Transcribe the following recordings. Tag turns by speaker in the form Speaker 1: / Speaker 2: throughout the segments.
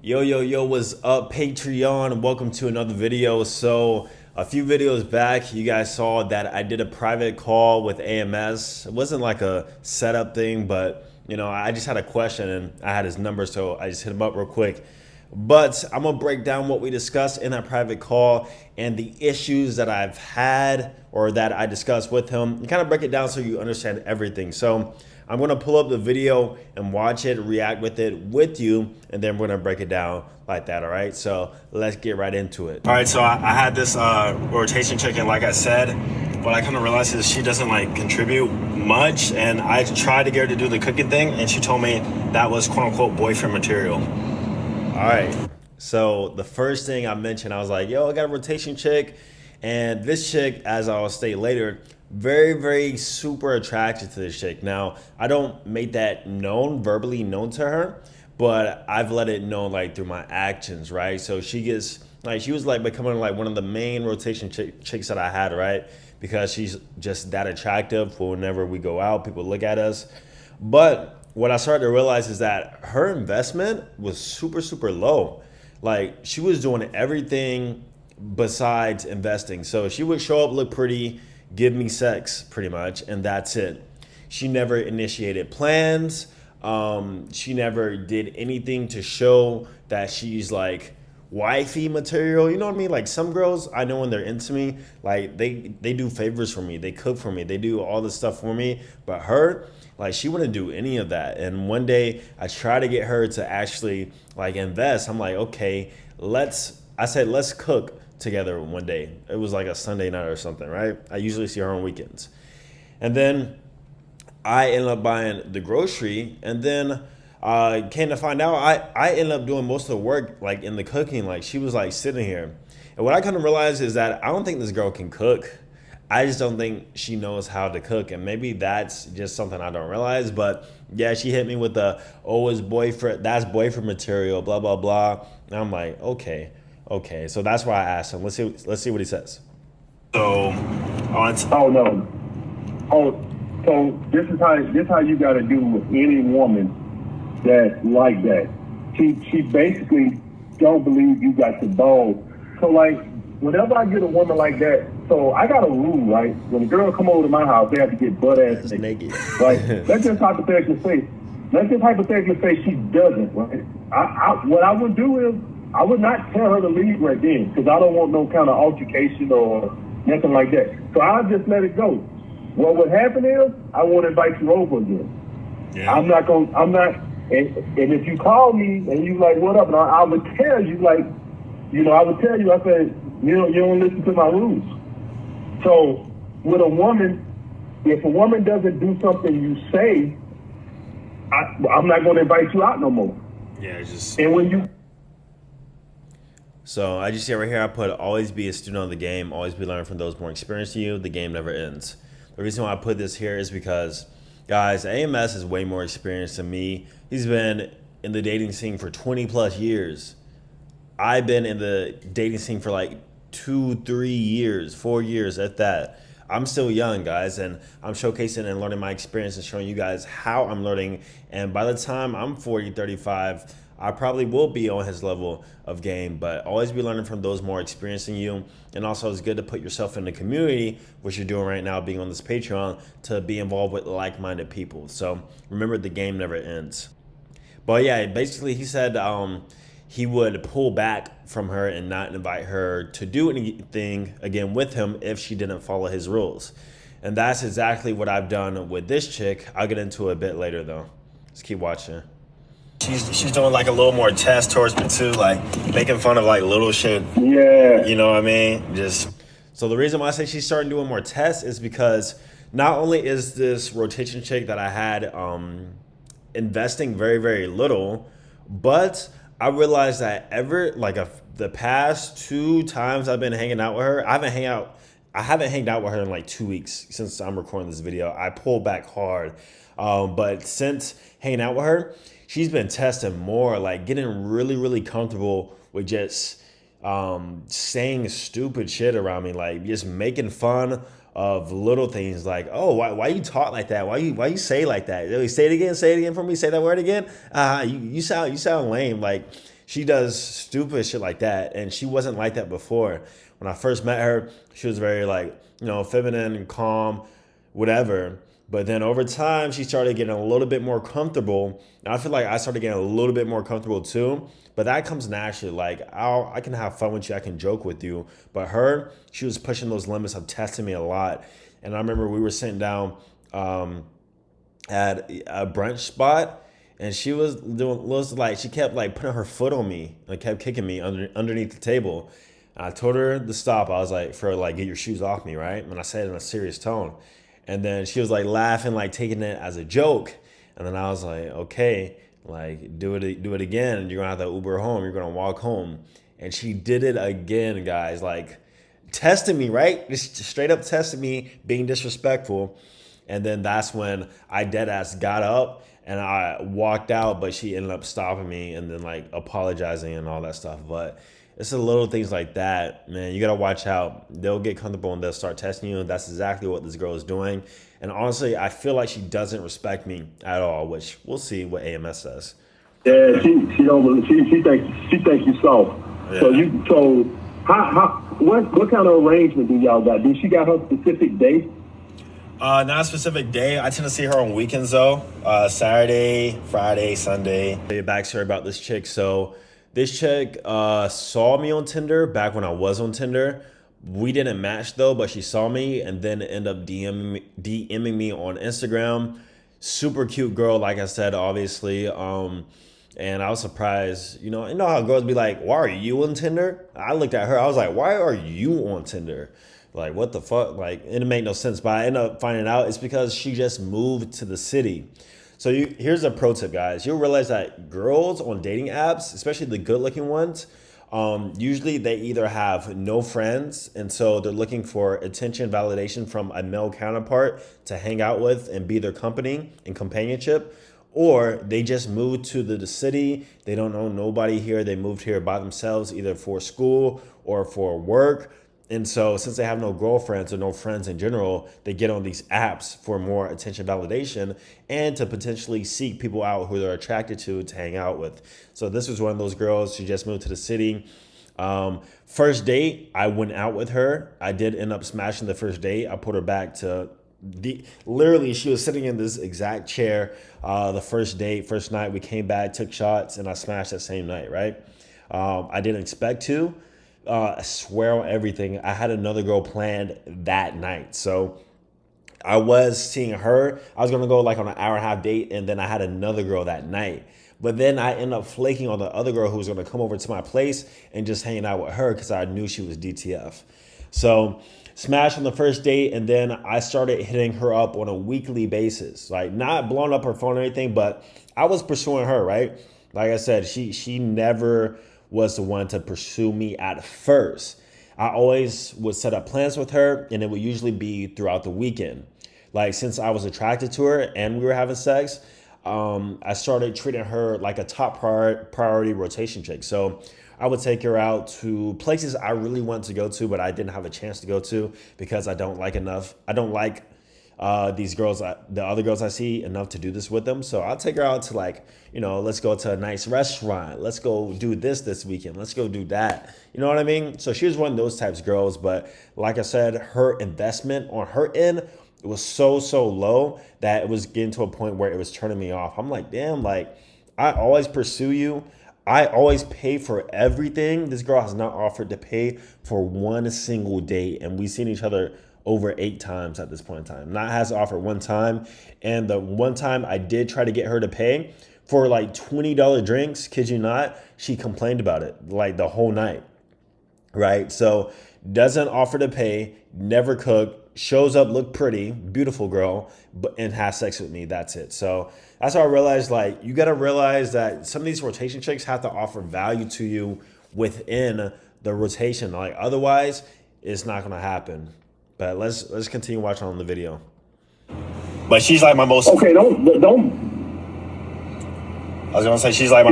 Speaker 1: Yo, what's up, Patreon? Welcome to another video. So, a few videos back, you guys saw that I did a private call with AMS. It wasn't like a setup thing, but I just had a question and I had his number, so I just hit him up real quick. But I'm gonna break down what we discussed in that private call and the issues that I've had or that I discussed with him, and kind of break it down so you understand everything. So I'm gonna pull up the video and watch it, react with it with you, and then we're gonna break it down like that, all right? So let's get right into it. All right, so I had this rotation chicken, like I said, what I kind of realized is she doesn't like contribute much, and I tried to get her to do the cooking thing, and she told me that was quote unquote boyfriend material. All right, so the first thing I mentioned, I was like, yo, I got a rotation chick, and this chick, as I'll state later, very super attracted to this chick. Now, I don't make that verbally known to her, but I've let it know like through my actions, right? So she gets like, she was like becoming like one of the main rotation chicks that I had, right? Because she's just that attractive for whenever we go out, people look at us. But what I started to realize is that her investment was super low. Like, she was doing everything besides investing. So she would show up, look pretty, give me sex pretty much, and that's it. She never initiated plans. She never did anything to show that she's like wifey material. You know what I mean? Like, some girls I know when they're into me, like they do favors for me, they cook for me, they do all this stuff for me. But her, like, she wouldn't do any of that. And one day I tried to get her to actually like invest. I'm like, okay, I said let's cook together one day. It was like a Sunday night or something, right? I usually see her on weekends. And then I ended up buying the grocery, and then came to find out I ended up doing most of the work, like in the cooking. Like, she was like sitting here. And what I kind of realized is that I don't think this girl can cook. I just don't think she knows how to cook. And maybe that's just something I don't realize. But yeah, she hit me with the, oh, it's boyfriend, that's boyfriend material, blah, blah, blah. And I'm like, okay. So that's why I asked him. Let's see what he says. So,
Speaker 2: oh no. Oh, so this is how you got to do with any woman that's like that. She basically don't believe you got the balls. So like, whenever I get a woman like that, so I got a rule, right? When a girl come over to my house, they have to get butt ass
Speaker 1: naked.
Speaker 2: Right? Let's just hypothetically say she doesn't, right? What I would do is I would not tell her to leave right then, because I don't want no kind of altercation or nothing like that. So I'll just let it go. What would happen is I won't invite you over again.
Speaker 1: Yeah.
Speaker 2: I'm not, and if you call me and you like, what up? And I would tell you, like, I said, you don't listen to my rules. So with a woman, if a woman doesn't do something you say, I'm not going to invite you out no more.
Speaker 1: Yeah,
Speaker 2: And when you...
Speaker 1: So I just see right here, I put always be a student of the game, always be learning from those more experienced than you. The game never ends. The reason why I put this here is because, guys, AMS is way more experienced than me. He's been in the dating scene for 20 plus years. I've been in the dating scene for like 2, 3 years, 4 years at that. I'm still young, guys, and I'm showcasing and learning my experience and showing you guys how I'm learning. And by the time I'm 40, 35, I probably will be on his level of game, but always be learning from those more experienced than you. And also, it's good to put yourself in the community, which you're doing right now, being on this Patreon, to be involved with like-minded people. So remember, the game never ends. But yeah, basically he said he would pull back from her and not invite her to do anything again with him if she didn't follow his rules. And that's exactly what I've done with this chick. I'll get into it a bit later though. Let's keep watching. She's doing like a little more test towards me too, like making fun of like little shit.
Speaker 2: Yeah.
Speaker 1: You know what I mean? So the reason why I say she's starting doing more tests is because not only is this rotation chick that I had investing very little, but I realized that the past 2 times I've been hanging out with her, I haven't hanged out with her in like 2 weeks since I'm recording this video. I pulled back hard. But since hanging out with her, she's been testing more, like getting really comfortable with just saying stupid shit around me, like just making fun of little things like, oh, why you talk like that? Why you say like that? Say it again for me. Say that word again. You sound lame. Like, she does stupid shit like that, and she wasn't like that before. When I first met her, she was very like, feminine and calm, whatever. But then over time, she started getting a little bit more comfortable. And I feel like I started getting a little bit more comfortable too. But that comes naturally. Like I can have fun with you, I can joke with you. But her, she was pushing those limits of testing me a lot. And I remember we were sitting down at a brunch spot, and she was she kept like putting her foot on me, like kept kicking me underneath the table. And I told her to stop. I was like, for like, get your shoes off me, right? And I said it in a serious tone. And then she was like laughing, like taking it as a joke. And then I was like, okay, like do it again. You're gonna have to Uber home. You're gonna walk home. And she did it again, guys. Like testing me, right? Just straight up testing me, being disrespectful. And then that's when I dead ass got up and I walked out, but she ended up stopping me and then like apologizing and all that stuff. But it's the little things like that, man. You gotta watch out. They'll get comfortable and they'll start testing you. And that's exactly what this girl is doing. And honestly, I feel like she doesn't respect me at all, which we'll see what AMS says.
Speaker 2: Yeah, she thinks you soft. Yeah. So what kind of arrangement do y'all got? Do she got her specific day?
Speaker 1: Not a specific day. I tend to see her on weekends though. Saturday, Friday, Sunday. I'll get back to her about this chick. So this chick saw me on Tinder back when I was on Tinder. We didn't match though, but she saw me and then ended up DMing me on Instagram. Super cute girl, like I said, obviously. And I was surprised, you know how girls be like, why are you on Tinder? I looked at her, I was like, why are you on Tinder? Like, what the fuck? Like, it didn't make no sense. But I ended up finding out it's because she just moved to the city. So here's a pro tip, guys. You'll realize that girls on dating apps, especially the good looking ones, usually they either have no friends, and so they're looking for attention, validation from a male counterpart to hang out with and be their company and companionship, or they just moved to the city. They don't know nobody here. They moved here by themselves, either for school or for work. And so since they have no girlfriends or no friends in general, they get on these apps for more attention validation and to potentially seek people out who they're attracted to hang out with. So this was one of those girls. She just moved to the city. First date, I went out with her. I did end up smashing the first date. I put her back to literally she was sitting in this exact chair. The first date, first night, we came back, took shots, and I smashed that same night, right? I didn't expect to. I swear on everything, I had another girl planned that night. So I was seeing her. I was going to go like on an hour and a half date, and then I had another girl that night. But then I ended up flaking on the other girl who was going to come over to my place and just hanging out with her because I knew she was DTF. So smashed on the first date, and then I started hitting her up on a weekly basis. Like, not blowing up her phone or anything, but I was pursuing her, right? Like I said, she never was the one to pursue me at first. I always would set up plans with her, and it would usually be throughout the weekend. Like, since I was attracted to her and we were having sex, I started treating her like a top priority rotation chick. So I would take her out to places I really wanted to go to, but I didn't have a chance to go to because I don't like these girls, the other girls I see enough to do this with them. So I'll take her out to let's go to a nice restaurant. Let's go do this weekend. Let's go do that. You know what I mean? So she was one of those types of girls. But like I said, her investment on her end was so low that it was getting to a point where it was turning me off. I'm like, damn, like I always pursue you. I always pay for everything. This girl has not offered to pay for one single date. And we've seen each other over 8 times at this point in time. Not has offered one time. And the one time I did try to get her to pay for like $20 drinks, kid you not, she complained about it like the whole night, right? So doesn't offer to pay, never cook, shows up, look pretty, beautiful girl, and has sex with me. That's it. So that's how I realized, like, you got to realize that some of these rotation chicks have to offer value to you within the rotation. Like, otherwise, it's not going to happen. But let's continue watching on the video. But she's like my most.
Speaker 2: Okay, don't.
Speaker 1: I was gonna say she's like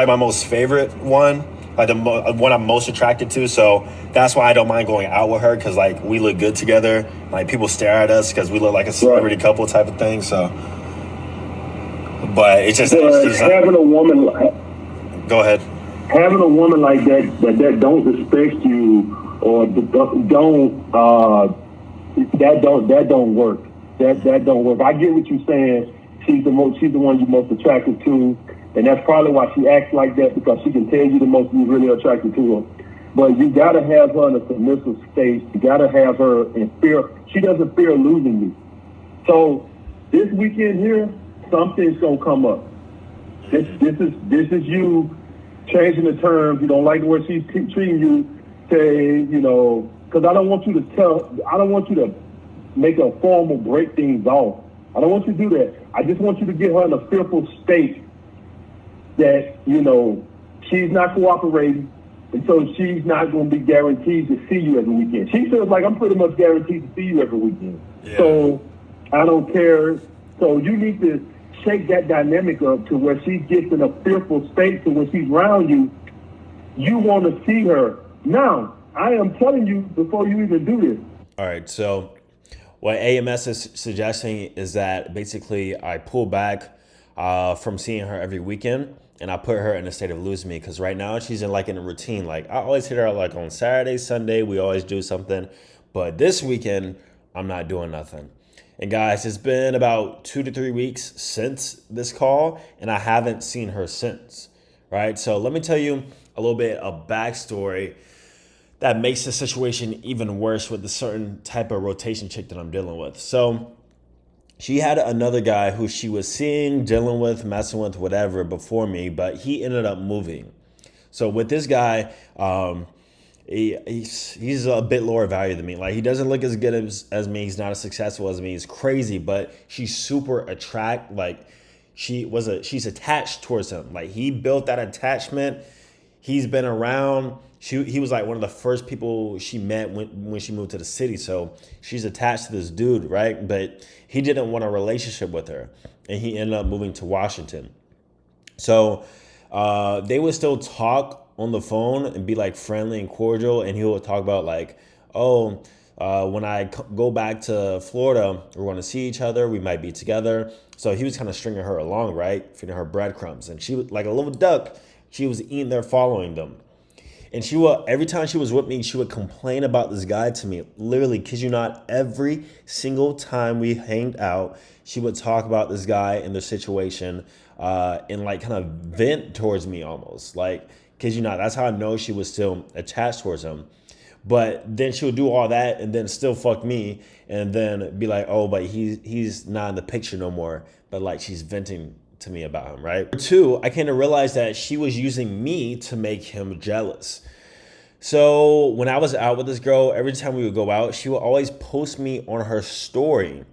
Speaker 1: my most favorite one, like the one I'm most attracted to. So that's why I don't mind going out with her, because like we look good together. Like people stare at us because we look like a celebrity couple type of thing. So, but it's just
Speaker 2: having a woman.
Speaker 1: Go ahead.
Speaker 2: having a woman like that don't respect you or that don't work. That don't work. I get what you're saying. She's the one you're most attracted to, and that's probably why she acts like that, because she can tell you the most you're really attracted to her. But you gotta have her in a submissive state. You gotta have her in fear. She doesn't fear losing you. So this weekend here, something's gonna come up. This is you changing the terms. You don't like the way she's treating you. Say, because I don't want you to make a formal break things off. I don't want you to do that. I just want you to get her in a fearful state that, she's not cooperating, and so she's not going to be guaranteed to see you every weekend. She feels like I'm pretty much guaranteed to see you every weekend. Yeah. So I don't care. So you need to shake that dynamic up to where she gets in a fearful state, to when she's around you, you want to see her. Now, I am telling you before you even do this.
Speaker 1: All right, so what AMS is suggesting is that basically I pull back from seeing her every weekend, and I put her in a state of losing me, because right now she's in a routine. Like, I always hit her like on Saturday, Sunday, we always do something. But this weekend, I'm not doing nothing. And guys, it's been about 2 to 3 weeks since this call, and I haven't seen her since, right? So let me tell you a little bit of backstory that makes the situation even worse with the certain type of rotation chick that I'm dealing with. So she had another guy who she was seeing, dealing with, messing with, whatever before me, but he ended up moving. So with this guy, he's a bit lower value than me. Like, he doesn't look as good as me. He's not as successful as me. He's crazy, but she's super she's attached towards him. Like, he built that attachment. He's been around. He was like one of the first people she met when she moved to the city. So she's attached to this dude, right? But he didn't want a relationship with her, and he ended up moving to Washington. So they would still talk on the phone and be like friendly and cordial, and he would talk about like, when I go back to Florida, we're going to see each other. We might be together. So he was kind of stringing her along, right? Feeding her breadcrumbs. And she was like a little duck. She was eating there, following them. And every time she was with me, she would complain about this guy to me. Literally, kid you not, every single time we hanged out, she would talk about this guy and their situation, and like kind of vent towards me almost. Like, kid you not, that's how I know she was still attached towards him. But then she would do all that and then still fuck me, and then be like, oh, but he's not in the picture no more. But like, she's venting to me about him, right? 2, I came to realize that she was using me to make him jealous. So when I was out with this girl, every time we would go out, she would always post me on her story.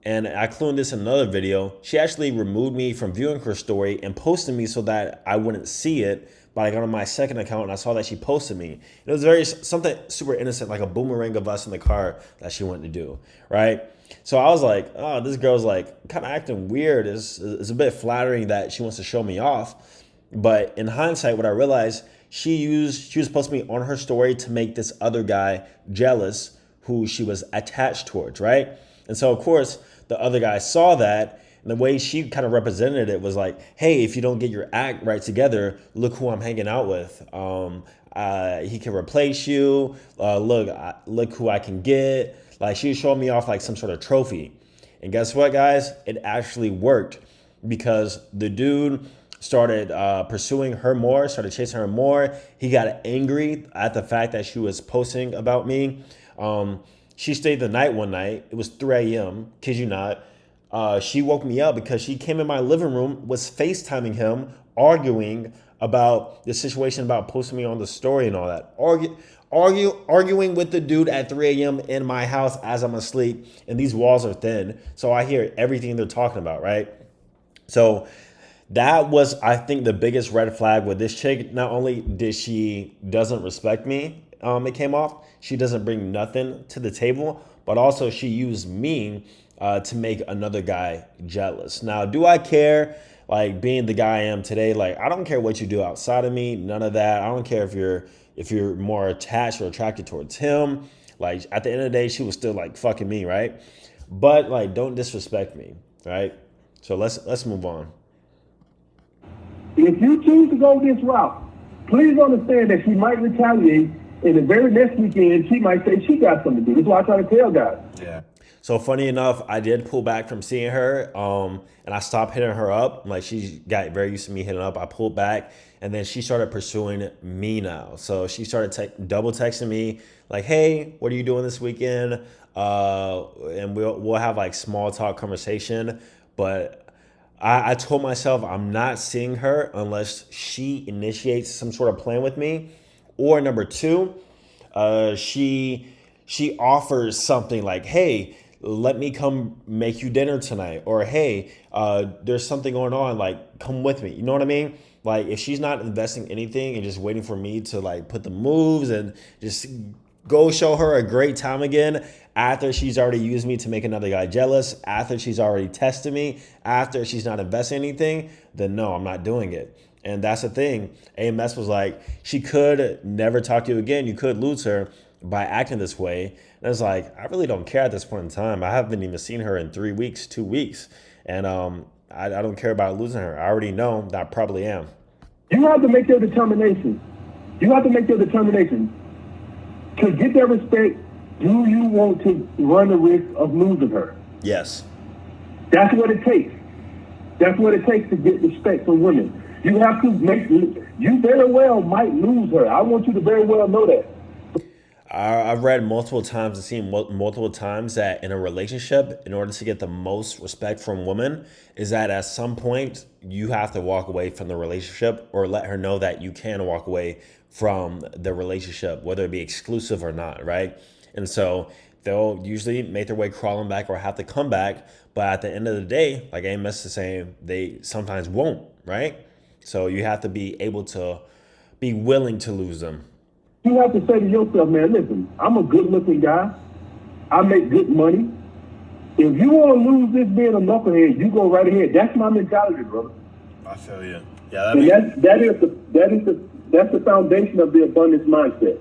Speaker 1: And I included this in another video. She actually removed me from viewing her story and posted me so that I wouldn't see it. But I got on my second account and I saw that she posted me. It was something super innocent, like a boomerang of us in the car that she wanted to do, right? So I was like, oh, this girl's like kind of acting weird. It's a bit flattering that she wants to show me off. But in hindsight, what I realized, she was posting me on her story to make this other guy jealous who she was attached towards, right? And so, of course, the other guy saw that. And the way she kind of represented it was like, hey, if you don't get your act right together, look who I'm hanging out with. He can replace you. Look who I can get. Like, she was showing me off like some sort of trophy. And guess what, guys? It actually worked, because the dude started pursuing her more, started chasing her more. He got angry at the fact that she was posting about me. She stayed the night one night. It was 3 a.m., kid you not. She woke me up because she came in my living room, was FaceTiming him, arguing about the situation about posting me on the story and all that. Arguing with the dude at 3 a.m. in my house as I'm asleep, and these walls are thin, so I hear everything they're talking about, right? So that was, I think, the biggest red flag with this chick. Not only did she doesn't respect me, it came off, she doesn't bring nothing to the table, but also she used me to make another guy jealous. Now, do I care? Like, being the guy I am today, like, I don't care what you do outside of me, none of that. I don't care if you're more attached or attracted towards him. Like, at the end of the day, she was still like fucking me, right? But like, don't disrespect me, right? So let's move on.
Speaker 2: If you choose to go this route, Please understand that she might retaliate, and the very next weekend she might say she got something to do. That's why I try to tell guys.
Speaker 1: Yeah. So funny enough, I did pull back from seeing her, and I stopped hitting her up. Like she got very used to me hitting up. I pulled back, and then she started pursuing me now. So she started double texting me, like, "Hey, what are you doing this weekend?" And we'll have like small talk conversation. But I told myself I'm not seeing her unless she initiates some sort of plan with me, or number two, she offers something like, "Hey, let me come make you dinner tonight," or "Hey, there's something going on, like come with me." You know what I mean? Like if she's not investing anything and just waiting for me to like put the moves and just go show her a great time again after she's already used me to make another guy jealous, after she's already tested me, after she's not investing anything, then no, I'm not doing it. And that's the thing. AMS was like, she could never talk to you again. You could lose her by acting this way. And it's like, I really don't care at this point in time. I haven't even seen her in 3 weeks, 2 weeks. And I don't care about losing her. I already know that I probably am.
Speaker 2: You have to make your determination. You have to make your determination. To get that respect, do you want to run the risk of losing her?
Speaker 1: Yes.
Speaker 2: That's what it takes. That's what it takes to get respect from women. You have to you very well might lose her. I want you to very well know that.
Speaker 1: I've read multiple times and seen multiple times that in a relationship, in order to get the most respect from women, is that at some point you have to walk away from the relationship or let her know that you can walk away from the relationship, whether it be exclusive or not, right? And so they'll usually make their way crawling back or have to come back. But at the end of the day, like Amos is saying, they sometimes won't, right? So you have to be able to be willing to lose them.
Speaker 2: You have to say to yourself, man, listen, I'm a good-looking guy. I make good money. If you want to lose this being a knucklehead, you go right ahead. That's my mentality, brother.
Speaker 1: I feel you. Yeah,
Speaker 2: that's the foundation of the abundance mindset.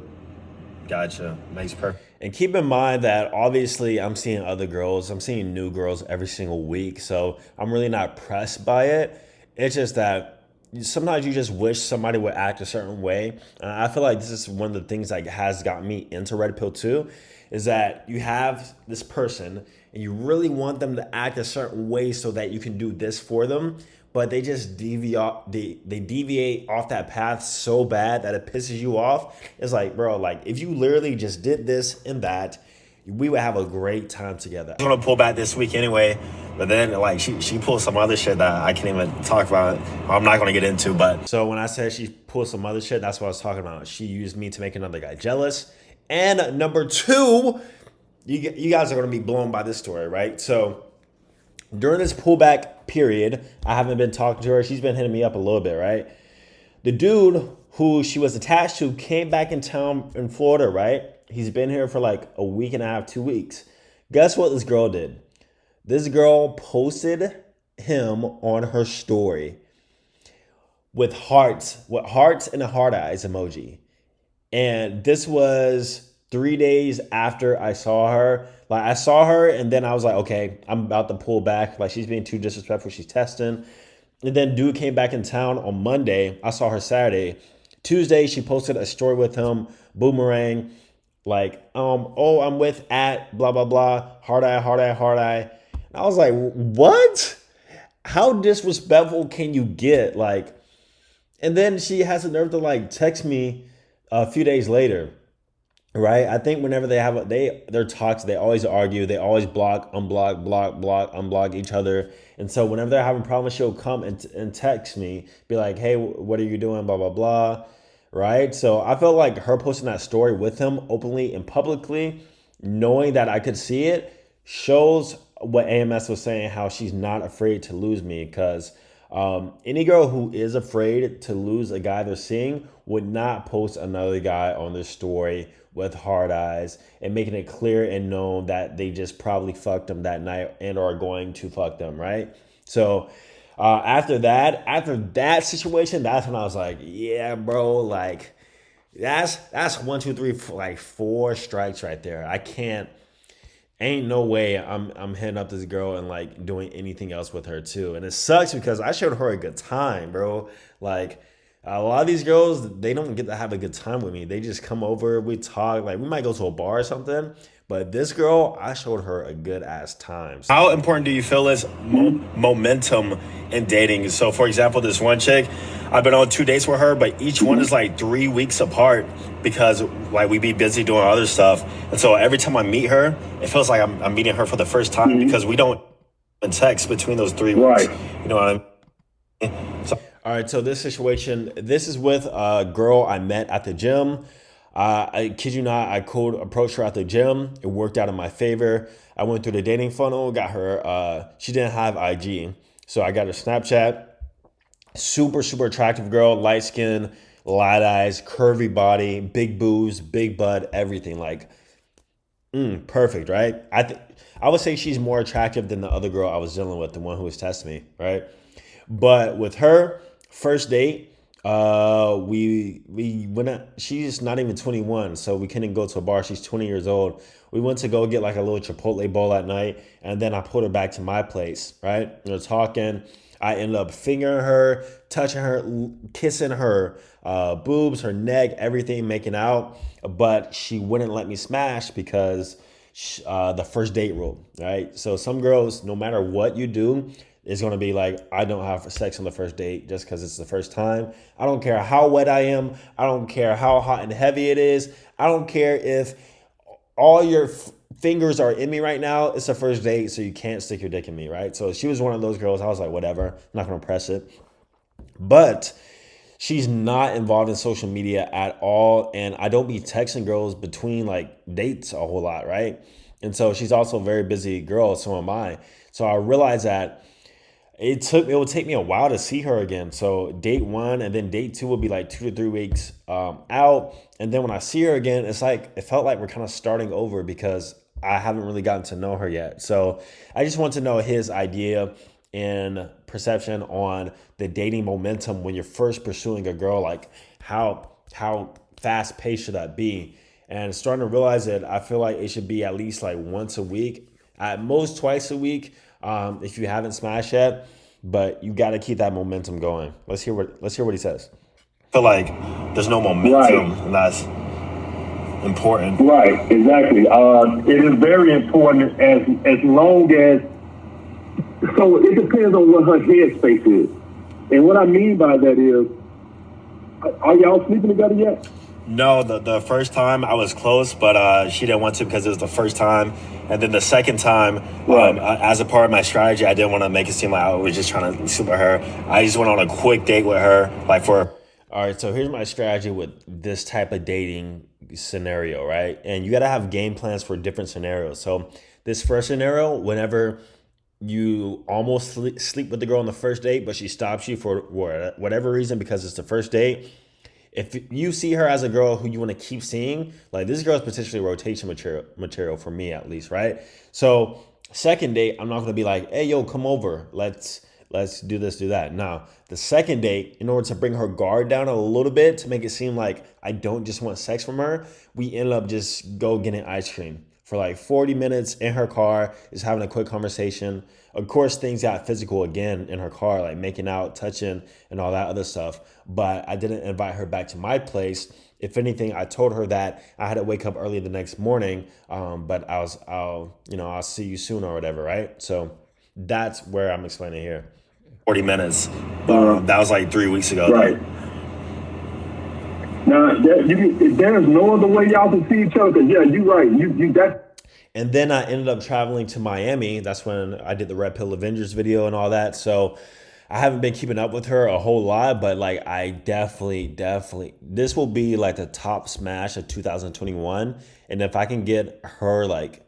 Speaker 1: Gotcha. Makes perfect. And keep in mind that obviously I'm seeing other girls. I'm seeing new girls every single week. So I'm really not pressed by it. It's just that sometimes you just wish somebody would act a certain way. And I feel like this is one of the things that has gotten me into Red Pill too, is that you have this person and you really want them to act a certain way so that you can do this for them, but they just deviate off that path so bad that it pisses you off. It's like, bro, like if you literally just did this and that, we would have a great time together. I'm gonna pull back this week anyway, but then like she pulled some other shit that I can't even talk about. I'm not gonna get into, but so when I said she pulled some other shit, that's what I was talking about. She used me to make another guy jealous. And number two, you guys are gonna be blown by this story, right? So during this pullback period, I haven't been talking to her. She's been hitting me up a little bit, right? The dude who she was attached to came back in town in Florida, right? He's been here for like a week and a half, 2 weeks. Guess what this girl did? This girl posted him on her story with hearts and a heart eyes emoji. And this was 3 days after I saw her. Like I saw her and then I was like, okay, I'm about to pull back. Like she's being too disrespectful. She's testing. And then dude came back in town on Monday. I saw her Saturday. Tuesday, she posted a story with him, boomerang. Like, oh, I'm with at blah, blah, blah, hard eye, hard eye, hard eye. And I was like, what? How disrespectful can you get? Like, and then she has the nerve to like text me a few days later, right? I think whenever they have their talks, they always argue, they always block, unblock, block, block, unblock each other. And so whenever they're having problems, she'll come and text me, be like, hey, what are you doing? Blah, blah, blah. Right? So I felt like her posting that story with him openly and publicly, knowing that I could see it, shows what AMS was saying, how she's not afraid to lose me. Because any girl who is afraid to lose a guy they're seeing would not post another guy on their story with hard eyes and making it clear and known that they just probably fucked them that night and are going to fuck them, right? So after that situation, that's when I was like, yeah, bro, like that's 1, 2, 3, like 4 strikes right there. Ain't no way I'm hitting up this girl and like doing anything else with her too. And it sucks because I showed her a good time, bro. Like A lot of these girls, they don't get to have a good time with me. They just come over, we talk, like we might go to a bar or something. But this girl, I showed her a good ass time. How important do you feel is momentum in dating? So, for example, this one chick, I've been on 2 dates with her, but each one is like 3 weeks apart because like we be busy doing other stuff. And so every time I meet her, it feels like I'm meeting her for the first time because we don't text between those 3 weeks.
Speaker 2: Right.
Speaker 1: You know what I mean? So, all right, so this situation, this is with a girl I met at the gym. I kid you not, I cold approached her at the gym. It worked out in my favor. I went through the dating funnel, got her, she didn't have IG. So I got her Snapchat. Super, super attractive girl, light skin, light eyes, curvy body, big boobs, big butt, everything. Like, perfect, right? I would say she's more attractive than the other girl I was dealing with, the one who was testing me, right? But with her, first date, we went out, she's not even 21, so we couldn't go to a bar. She's 20 years old. We went to go get like a little Chipotle bowl at night, and then I pulled her back to my place, right? We were talking. I ended up fingering her, touching her, kissing her boobs, her neck, everything, making out. But she wouldn't let me smash because the first date rule, right? So some girls, no matter what you do, it's going to be like, I don't have sex on the first date just because it's the first time. I don't care how wet I am. I don't care how hot and heavy it is. I don't care if all your fingers are in me right now. It's the first date, so you can't stick your dick in me, right? So she was one of those girls. I was like, whatever, I'm not going to press it. But she's not involved in social media at all. And I don't be texting girls between like dates a whole lot, right? And so she's also a very busy girl. So am I. So I realized that it would take me a while to see her again. So date one and then date two will be like 2 to 3 weeks out. And then when I see her again, it's like, it felt like we're kind of starting over because I haven't really gotten to know her yet. So I just want to know his idea and perception on the dating momentum when you're first pursuing a girl. Like how fast paced should that be? And starting to realize that I feel like it should be at least like once a week, at most twice a week, if you haven't smashed yet. But you got to keep that momentum going. Let's hear what he says. I feel like there's no momentum, right, and that's important.
Speaker 2: Right, exactly. It is very important as long as, so it depends on what her headspace is. And what I mean by that is, are y'all sleeping together yet?
Speaker 1: No, the first time I was close, but she didn't want to because it was the first time. And then the second time, right, as a part of my strategy, I didn't want to make it seem like I was just trying to sleep with her. I just went on a quick date with her, like for... All right, so here's my strategy with this type of dating scenario, right? And you got to have game plans for different scenarios. So this first scenario, whenever you almost sleep with the girl on the first date, but she stops you for whatever reason because it's the first date. If you see her as a girl who you want to keep seeing, like this girl is potentially rotation material for me at least, right? So second date, I'm not going to be like, hey, yo, come over. Let's do this, do that. Now, the second date, in order to bring her guard down a little bit to make it seem like I don't just want sex from her, we end up just go getting ice cream for like 40 minutes in her car, just having a quick conversation. Of course, things got physical again in her car, like making out, touching, and all that other stuff. But I didn't invite her back to my place. If anything, I told her that I had to wake up early the next morning, but I'll see you soon or whatever, right? So that's where I'm explaining here. 40 minutes. That was like 3 weeks ago.
Speaker 2: Right. Now, there is no other way y'all can see each other. Cause yeah, you're right. You that.
Speaker 1: And then I ended up traveling to Miami. That's when I did the Red Pill Avengers video and all that. So I haven't been keeping up with her a whole lot, but like I definitely, this will be like the top smash of 2021. And if I can get her like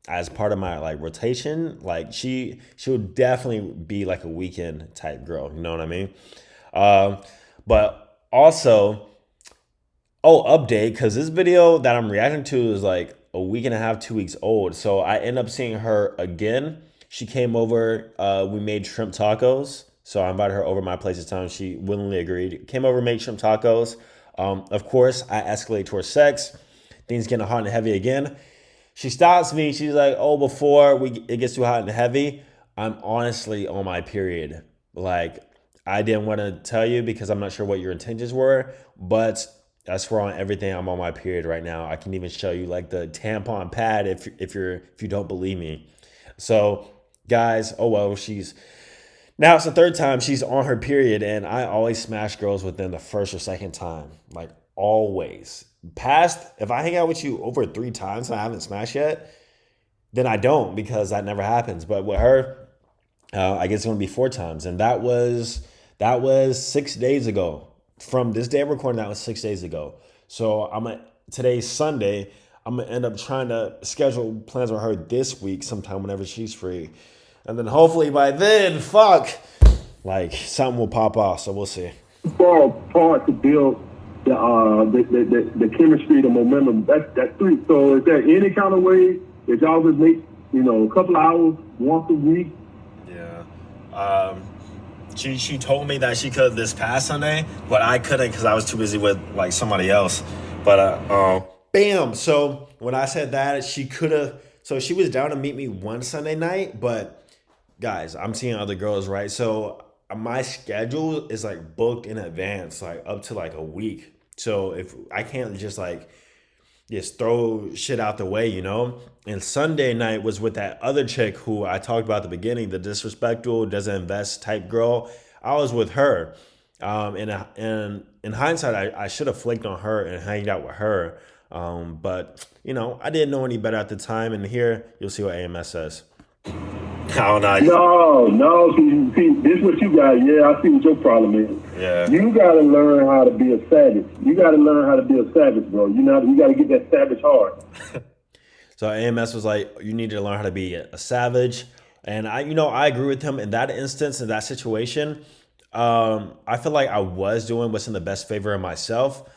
Speaker 1: as part of my like rotation, like she'll definitely be like a weekend type girl. You know what I mean? But also, update, because this video that I'm reacting to is like a week and a half, 2 weeks old. So I end up seeing her again. She came over, we made shrimp tacos. So I invited her over my place this time. She willingly agreed. Came over, made shrimp tacos. Of course, I escalate towards sex. Things getting hot and heavy again. She stops me. She's like, oh, before it gets too hot and heavy, I'm honestly on my period. Like, I didn't want to tell you because I'm not sure what your intentions were, but I swear on everything, I'm on my period right now. I can even show you like the tampon pad if you don't believe me. So, guys, oh well, now it's the third time she's on her period, and I always smash girls within the first or second time, like always. Past, if I hang out with you over 3 times and I haven't smashed yet, then I don't because that never happens. But with her, I guess it's gonna be 4 times, and that was 6 days ago. From this day of recording, that was 6 days ago. So today's Sunday. I'm gonna end up trying to schedule plans with her this week, sometime whenever she's free, and then hopefully by then, like something will pop off. So we'll see.
Speaker 2: Far apart to build the chemistry, the momentum. That's three. So is there any kind of way that y'all would make a couple of hours once a week?
Speaker 1: Yeah. She told me that she could this past Sunday, but I couldn't because I was too busy with like somebody else. But bam. So when I said that, she could have. So she was down to meet me one Sunday night, but guys, I'm seeing other girls, right? So my schedule is like booked in advance, like up to like a week. So if I can't just throw shit out the way. And Sunday night was with that other chick who I talked about at the beginning, the disrespectful, doesn't invest type girl. I was with her. And in hindsight, I should have flaked on her and hanged out with her. But I didn't know any better at the time. And here, you'll see what AMS says.
Speaker 2: No. See, this is what you got. Yeah, I see what your problem is.
Speaker 1: Yeah.
Speaker 2: You got to learn how to be a savage. You got to learn how to be a savage, bro. You got to get that savage heart.
Speaker 1: So AMS was like, you need to learn how to be a savage. And I agree with him in that instance, in that situation. I feel like I was doing what's in the best favor of myself.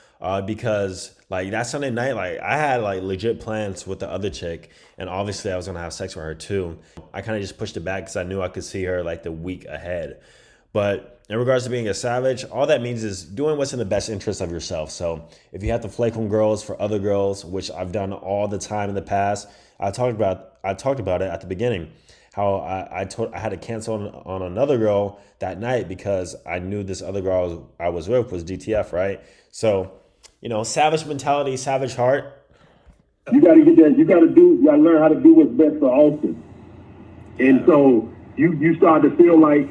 Speaker 1: Because like that Sunday night, like I had like legit plans with the other chick, and obviously I was gonna have sex with her too. I kind of just pushed it back because I knew I could see her like the week ahead. But in regards to being a savage, all that means is doing what's in the best interest of yourself. So if you have to flake on girls for other girls, which I've done all the time in the past, I talked about it at the beginning. How I had to cancel on another girl that night because I knew this other girl I was with was DTF, right? So savage mentality, savage heart.
Speaker 2: You got to get that. You got to learn how to do what's best for Austin. And so you start to feel like I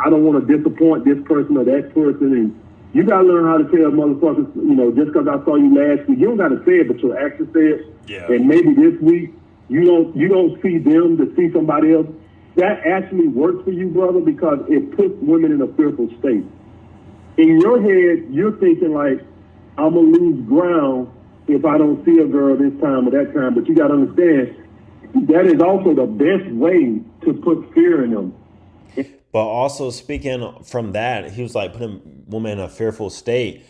Speaker 2: don't want to disappoint this person or that person, and you got to learn how to tell motherfuckers. Just because I saw you last week, you don't got to say it, but your actions say it.
Speaker 1: Yeah.
Speaker 2: And maybe this week you don't see them to see somebody else. That actually works for you, brother, because it puts women in a fearful state. In your head, you're thinking like, I'm going to lose ground if I don't see a girl this time or that time. But you got to understand, that is also the best way to put fear in them.
Speaker 1: But also speaking from that, he was like putting women in a fearful state.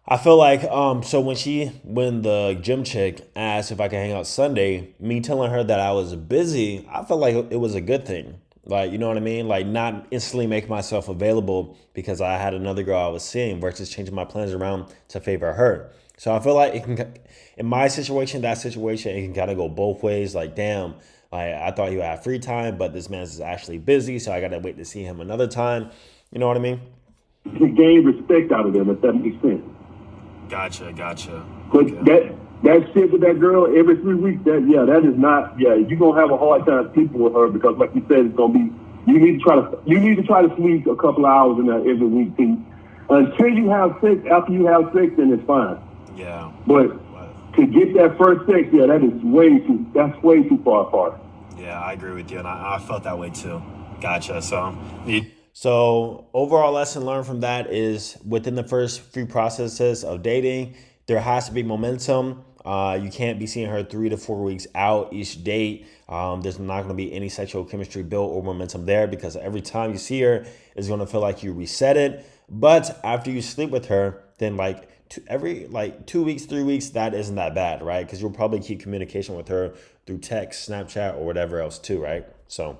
Speaker 1: I feel like, so when the gym chick asked if I could hang out Sunday, me telling her that I was busy, I felt like it was a good thing. Like, you know what I mean? Like not instantly make myself available because I had another girl I was seeing versus changing my plans around to favor her. So I feel like in my situation, that situation, it can kind of go both ways. Like, damn, like I thought he would have free time, but this man's is actually busy. So I got to wait to see him another time. You know what I mean?
Speaker 2: To gain respect out of them, if that makes sense.
Speaker 1: Gotcha.
Speaker 2: But
Speaker 1: Okay.
Speaker 2: that shit with that girl every 3 weeks, that is not, you're going to have a hard time sleeping with her because like you said, it's going to be, you need to try to sleep a couple of hours in there every week. Until you have sex, after you have sex, then it's fine.
Speaker 1: Yeah.
Speaker 2: But to get that first sex, that's way too far apart.
Speaker 1: Yeah, I agree with you. And I felt that way too. Gotcha. So overall lesson learned from that is within the first few processes of dating, there has to be momentum. You can't be seeing her 3 to 4 weeks out each date. There's not going to be any sexual chemistry built or momentum there because every time you see her, it's going to feel like you reset it. But after you sleep with her, then every 2 weeks, 3 weeks, that isn't that bad, right? Because you'll probably keep communication with her through text, Snapchat, or whatever else too, right? So